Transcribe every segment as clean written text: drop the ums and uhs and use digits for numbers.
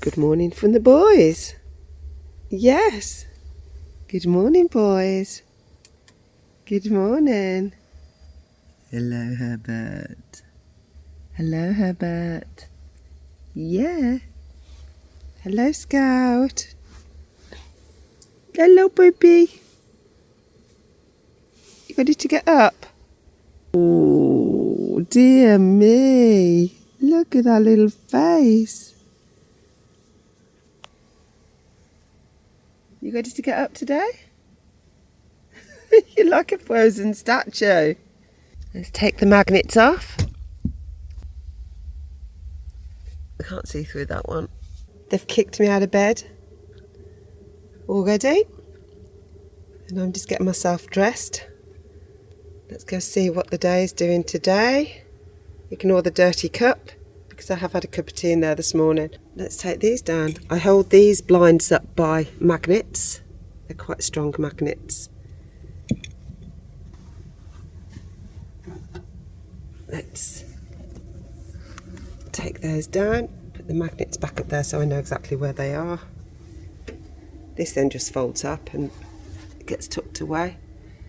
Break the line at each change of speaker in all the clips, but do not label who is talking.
Good morning from the boys. Yes. Good morning, boys. Good morning. Hello, Herbert. Hello, Herbert. Yeah. Hello, Scout. Hello, baby. You ready to get up? Oh, dear me. Look at that little face. You ready to get up today? You're like a frozen statue. Let's take the magnets off. I can't see through that one. They've kicked me out of bed already. And I'm just getting myself dressed. Let's go see what the day is doing today. Ignore the dirty cup because I have had a cup of tea in there this morning. Let's take these down. I hold these blinds up by magnets. They're quite strong magnets. Let's take those down, put the magnets back up there so I know exactly where they are. This then just folds up and it gets tucked away.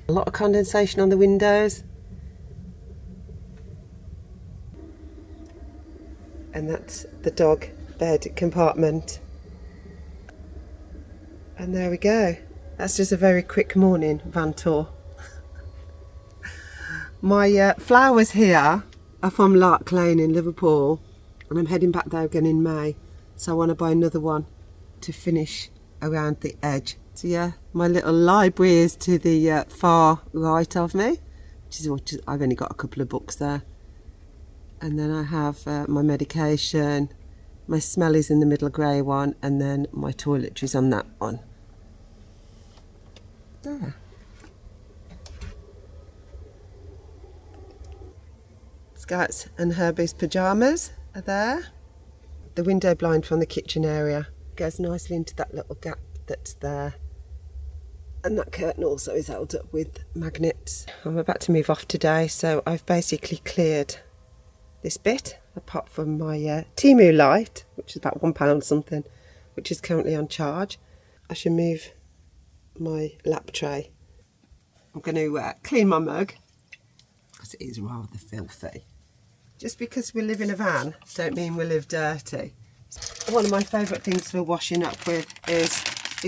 A lot of condensation on the windows. And that's the dog bed compartment. And there we go. That's just a very quick morning van tour. My flowers here are from Lark Lane in Liverpool, and I'm heading back there again in May, so I want to buy another one to finish around the edge. So yeah, my little library is to the far right of me, which is I've only got a couple of books there, and then I have my medication, my smellies in the middle grey one, and then my toiletries on that one. There. Scout's and Herbie's pyjamas are there. The window blind from the kitchen area goes nicely into that little gap that's there. And that curtain also is held up with magnets. I'm about to move off today, so I've basically cleared this bit, apart from my Temu light, which is about £1 something, which is currently on charge. I should move my lap tray. I'm going to clean my mug, because it is rather filthy. Just because we live in a van, don't mean we live dirty. One of my favourite things for washing up with is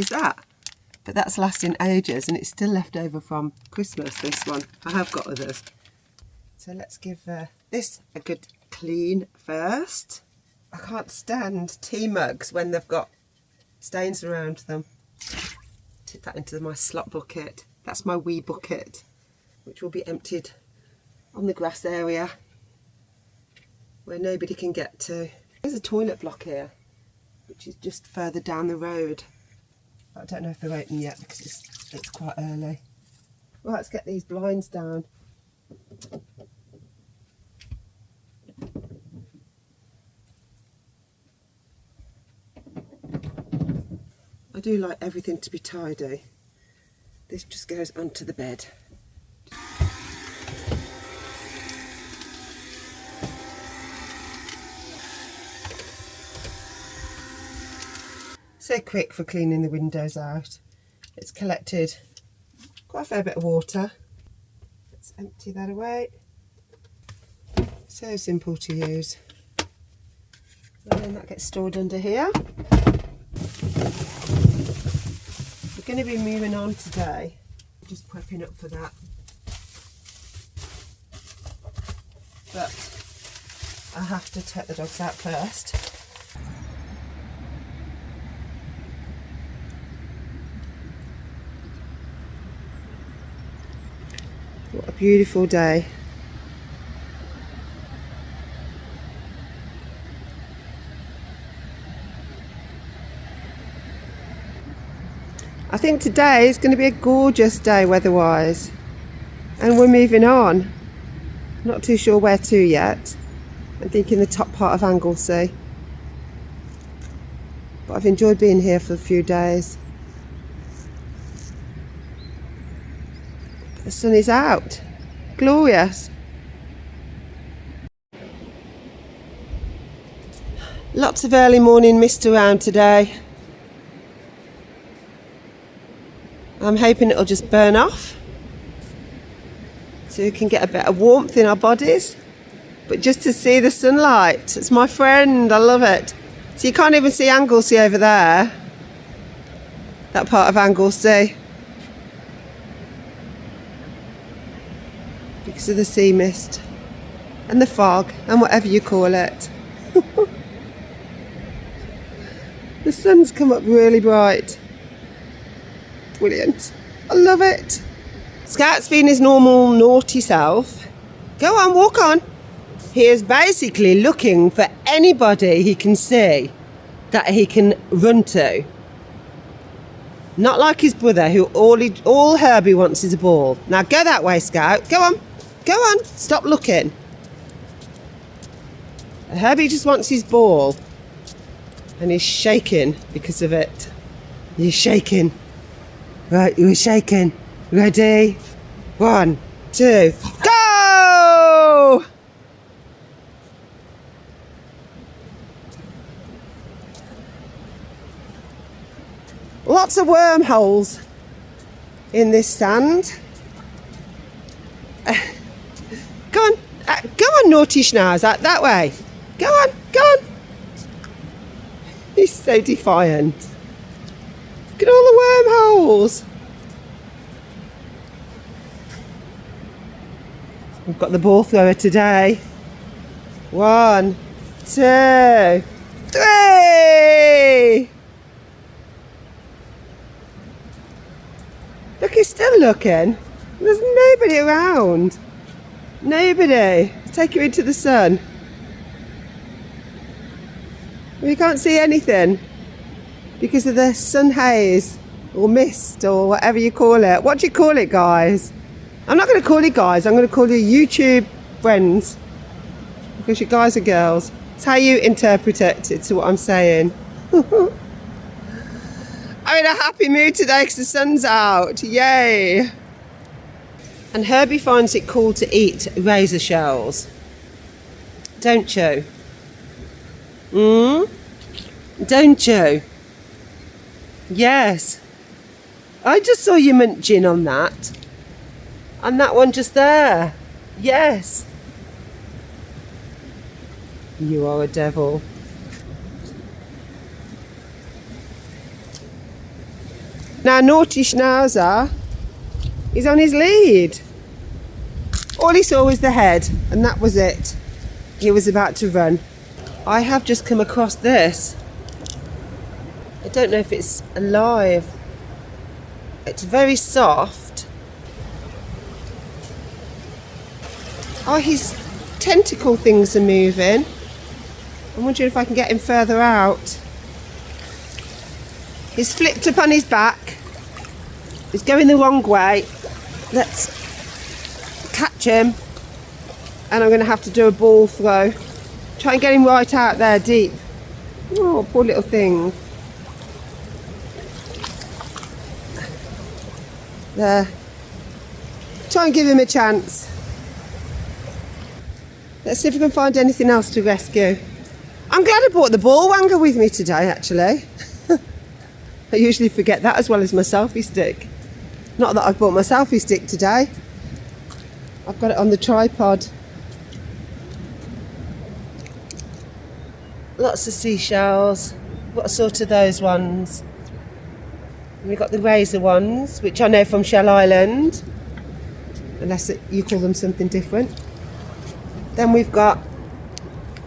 that. But that's lasting ages, and it's still left over from Christmas, this one. I have got others. So let's give this a good clean first. I can't stand tea mugs when they've got stains around them. Tip that into my slot bucket. That's my wee bucket, which will be emptied on the grass area where nobody can get to. There's a toilet block here, which is just further down the road. I don't know if they're open yet because it's quite early. Right, let's get these blinds down. I do like everything to be tidy. This just goes onto the bed. So quick for cleaning the windows out. It's collected quite a fair bit of water. Let's empty that away. So simple to use. And then that gets stored under here. We're going to be moving on today. Just prepping up for that. But I have to take the dogs out first. What a beautiful day. I think today is going to be a gorgeous day weather-wise. And we're moving on. Not too sure where to yet. I'm thinking the top part of Anglesey. But I've enjoyed being here for a few days. The sun is out. Glorious. Lots of early morning mist around today. I'm hoping it'll just burn off so we can get a bit of warmth in our bodies. But just to see the sunlight, it's my friend, I love it. So you can't even see Anglesey over there, that part of Anglesey, because of the sea mist and the fog and whatever you call it. The sun's come up really bright. Brilliant. I love it. Scout's being his normal naughty self. Go on, walk on. He is basically looking for anybody he can see that he can run to. Not like his brother, who all Herbie wants is a ball. Now go that way, Scout. Go on. Go on. Stop looking. Herbie just wants his ball. And he's shaking because of it. He's shaking. Right, you're shaking. Ready? 1, 2, go! Lots of wormholes in this sand. Go on, naughty Schnauzer, that way. Go on, go on. He's so defiant. Look at all the wormholes. We've got the ball thrower today. 1, 2, 3. Look, he's still looking. There's nobody around. Nobody. Take you into the sun. We can't see anything because of the sun haze or mist or whatever you call it. What do you call it, guys? I'm not going to call you guys. I'm going to call you YouTube friends because you guys are girls. It's how you interpret it. It's what I'm saying. I'm in a happy mood today because the sun's out. Yay! And Herbie finds it cool to eat razor shells. Don't you? Don't you? Yes. I just saw you munching on that. And that one just there. Yes. You are a devil. Now, naughty Schnauzer is on his lead. All he saw was the head, and that was it. He was about to run. I have just come across this. I don't know if it's alive. It's very soft. Oh, his tentacle things are moving. I'm wondering if I can get him further out. He's flipped up on his back. He's going the wrong way. Let's catch him. And I'm going to have to do a ball throw. Try and get him right out there deep. Oh, poor little thing. There. Try and give him a chance. Let's see if we can find anything else to rescue. I'm glad I brought the ball wanger with me today, actually. I usually forget that as well as my selfie stick. Not that I've brought my selfie stick today. I've got it on the tripod. Lots of seashells. What sort of those ones? We've got the razor ones, which I know from Shell Island, unless you call them something different. Then we've got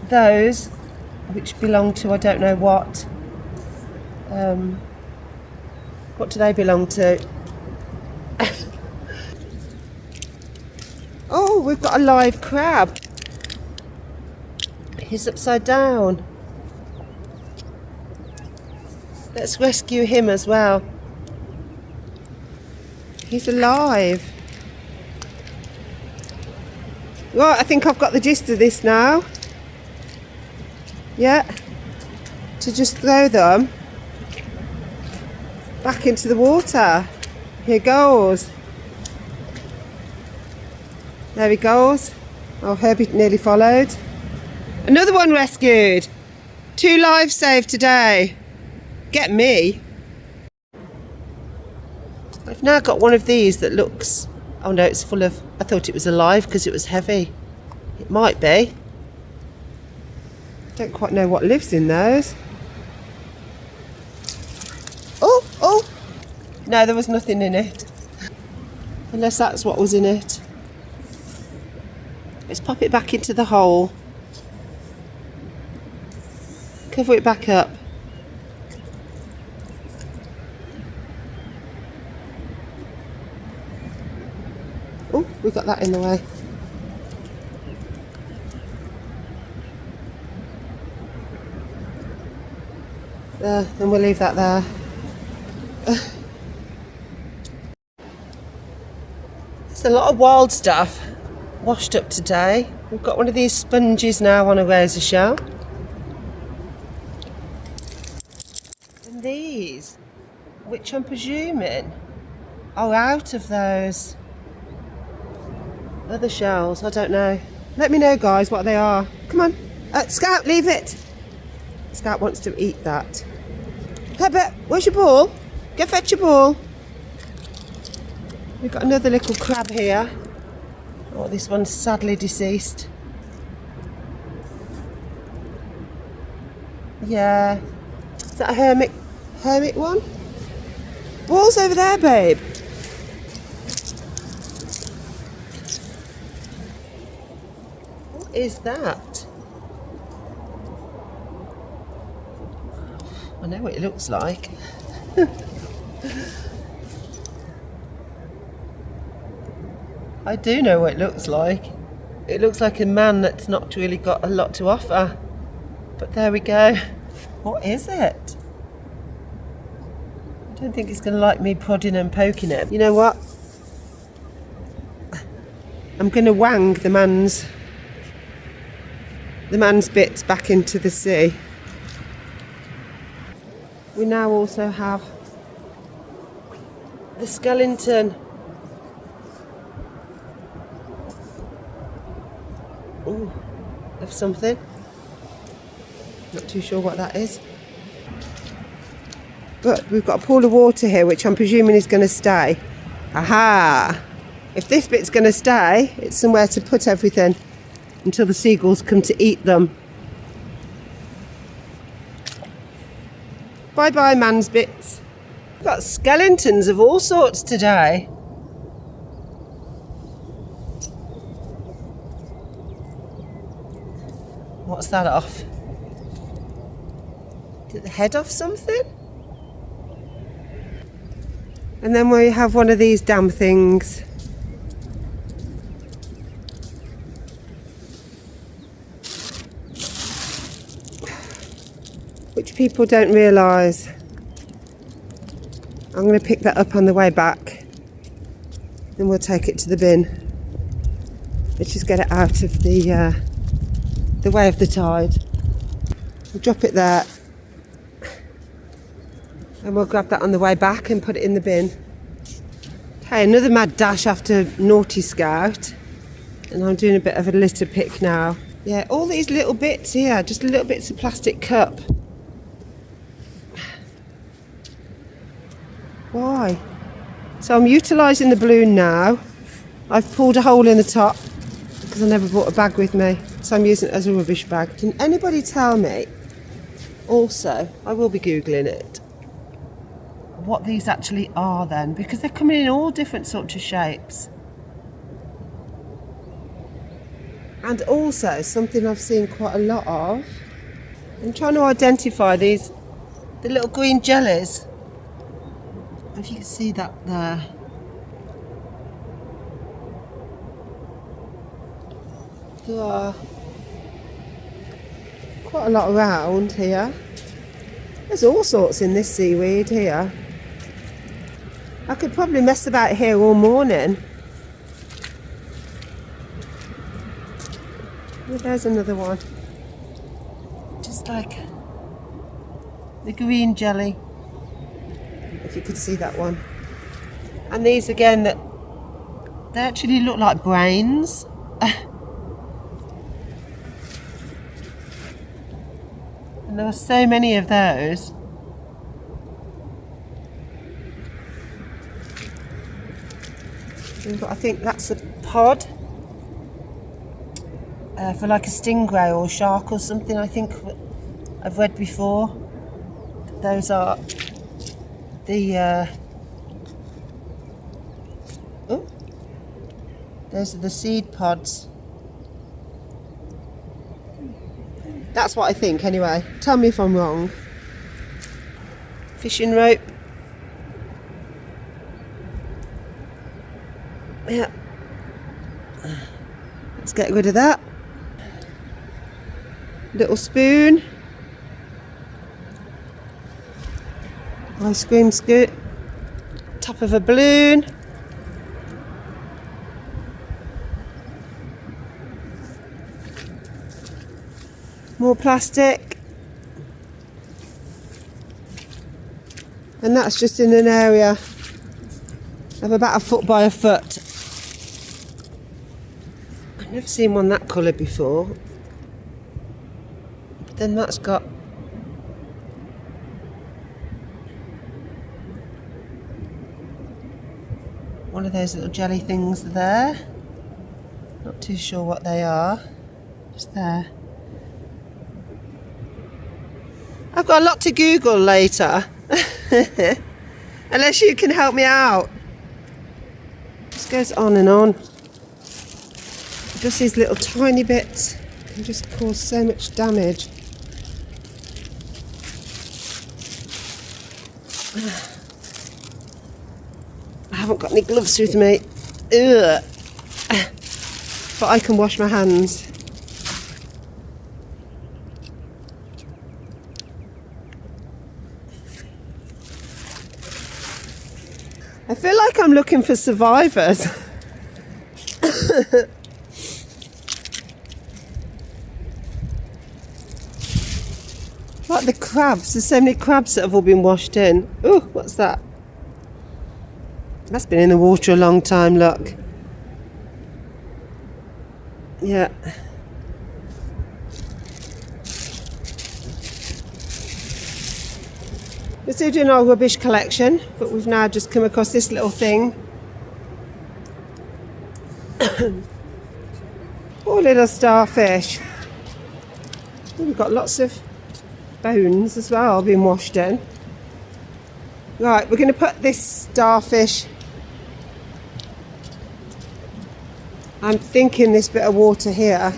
those, which belong to I don't know what. What do they belong to? Oh, we've got a live crab. He's upside down. Let's rescue him as well. He's alive. Right, I think I've got the gist of this now. Yeah. To just throw them back into the water. Here goes. There he goes. Oh, Herbie nearly followed. Another one rescued. 2 lives saved today. Get me. I've now got one of these that looks... Oh no, it's full of... I thought it was alive because it was heavy. It might be. Don't quite know what lives in those. Oh, oh! No, there was nothing in it. Unless that's what was in it. Let's pop it back into the hole. Cover it back up. Oh, we've got that in the way. There, and we'll leave that there. There's a lot of wild stuff washed up today. We've got one of these sponges now on a razor shell. And these, which I'm presuming are out of those other shells. I don't know. Let me know, guys, what they are. Come on. Scout, leave it. Scout wants to eat that. Herbert, where's your ball? Go fetch your ball. We've got another little crab here. Oh, this one's sadly deceased. Yeah. Is that a hermit one? Ball's over there, babe. What is that? I know what it looks like. I do know what it looks like. It looks like a man that's not really got a lot to offer. But there we go. What is it? I don't think it's going to like me prodding and poking it. You know what? I'm going to wang the man's bits back into the sea. We now also have the skeleton. Ooh, of something. Not too sure what that is. But we've got a pool of water here, which I'm presuming is going to stay. Aha! If this bit's going to stay, it's somewhere to put everything until the seagulls come to eat them. Bye bye, man's bits. We've got skeletons of all sorts today. What's that off? Did the head off something? And then we have one of these damn things. Which people don't realise. I'm going to pick that up on the way back. Then we'll take it to the bin. Let's just get it out of the way of the tide. We'll drop it there. And we'll grab that on the way back and put it in the bin. Okay, another mad dash after Naughty Scout. And I'm doing a bit of a litter pick now. Yeah, all these little bits here, just little bits of plastic cup. Why? So I'm utilising the balloon now. I've pulled a hole in the top because I never brought a bag with me. So I'm using it as a rubbish bag. Can anybody tell me, also, I will be Googling it, what these actually are then? Because they're coming in all different sorts of shapes. And also, something I've seen quite a lot of, I'm trying to identify these, the little green jellies. If you can see that there. There are quite a lot around here. There's all sorts in this seaweed here. I could probably mess about here all morning. Oh, there's another one. Just like the green jelly. If you could see that one. And these again, that they actually look like brains. And And there were so many of those. We've got, I think that's a pod for like a stingray or a shark or something. I think I've read before. Those are the those are the seed pods. That's what I think anyway. Tell me if I'm wrong. Fishing rope. Yeah. Let's get rid of that. Little spoon. Ice cream scoop. Top of a balloon. More plastic. And that's just in an area of about 1 foot by 1 foot. I've never seen one that colour before. But then that's got one of those little jelly things there. Not too sure what they are. Just there. I've got a lot to Google later. Unless you can help me out. Just goes on and on. Just these little tiny bits can just cause so much damage. I haven't got any gloves with me. Ugh. But I can wash my hands. I feel like I'm looking for survivors. Like the crabs. There's so many crabs that have all been washed in. Oh, what's that? That's been in the water a long time, look. Yeah. We're still doing our rubbish collection, but we've now just come across this little thing. Poor little starfish. We've got lots of bones as well being washed in. Right, we're going to put this starfish. I'm thinking this bit of water here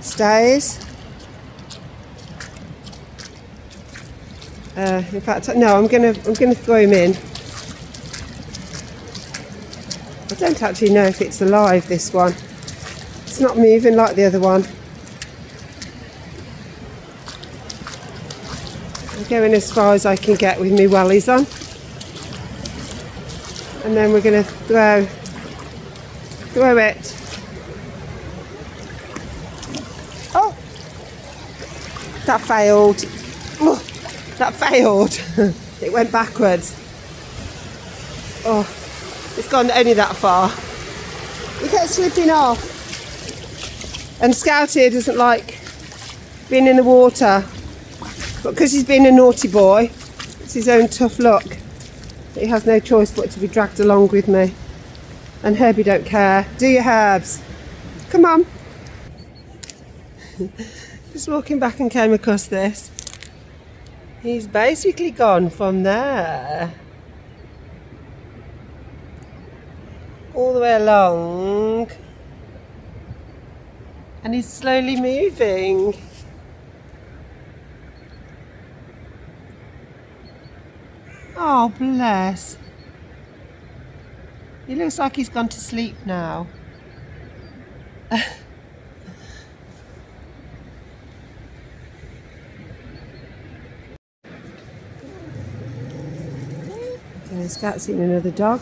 stays. In fact, no, I'm gonna throw him in. I don't actually know if it's alive, this one. It's not moving like the other one. I'm going as far as I can get with my wellies on. And then we're gonna throw it. Oh! That failed. Oh, that failed. It went backwards. Oh, it's gone only that far. He kept slipping off. And Scouty doesn't like being in the water. But because he's been a naughty boy, it's his own tough luck. He has no choice but to be dragged along with me. And Herbie don't care. Do your Herbs. Come on. Just walking back and came across this. He's basically gone from there all the way along, and he's slowly moving. Oh, bless. He looks like he's gone to sleep now. Scout's seen another dog.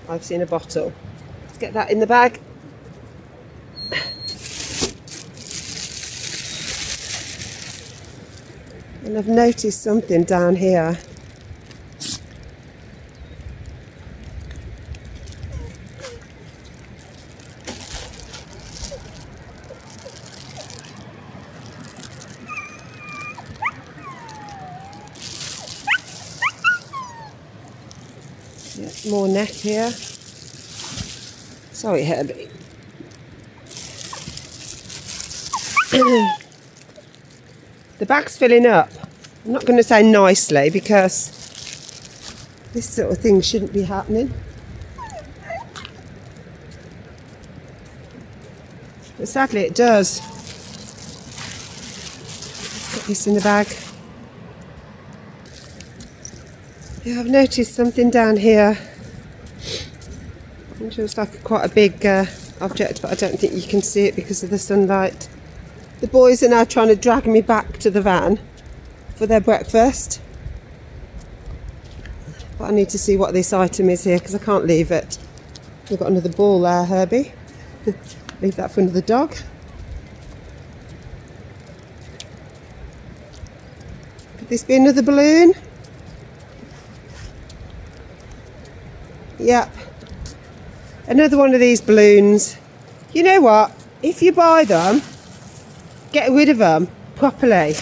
I've seen a bottle. Let's get that in the bag. And I've noticed something down here. Yeah, more net here. Sorry, Herbie. The bag's filling up. I'm not going to say nicely because this sort of thing shouldn't be happening. But sadly it does. Let's put this in the bag. Yeah, I've noticed something down here. It looks like quite a big object, but I don't think you can see it because of the sunlight. The boys are now trying to drag me back to the van for their breakfast. But I need to see what this item is here because I can't leave it. We've got another ball there, Herbie. Leave that for another dog. Could this be another balloon? Yep. Another one of these balloons. You know what? If you buy them, get rid of them properly.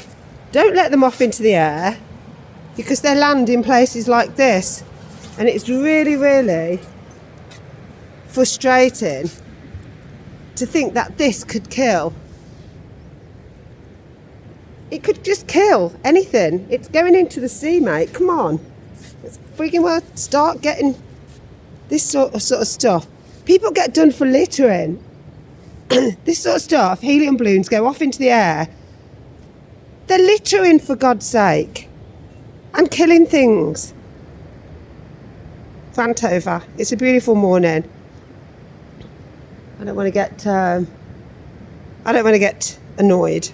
Don't let them off into the air because they land in places like this. And it's really, really frustrating to think that this could kill. It could just kill anything. It's going into the sea, mate. Come on. Let's freaking well start getting this sort of stuff. People get done for littering. This sort of stuff, helium balloons go off into the air. They're littering, for God's sake. And killing things. Rant over. It's a beautiful morning. I don't want to get annoyed.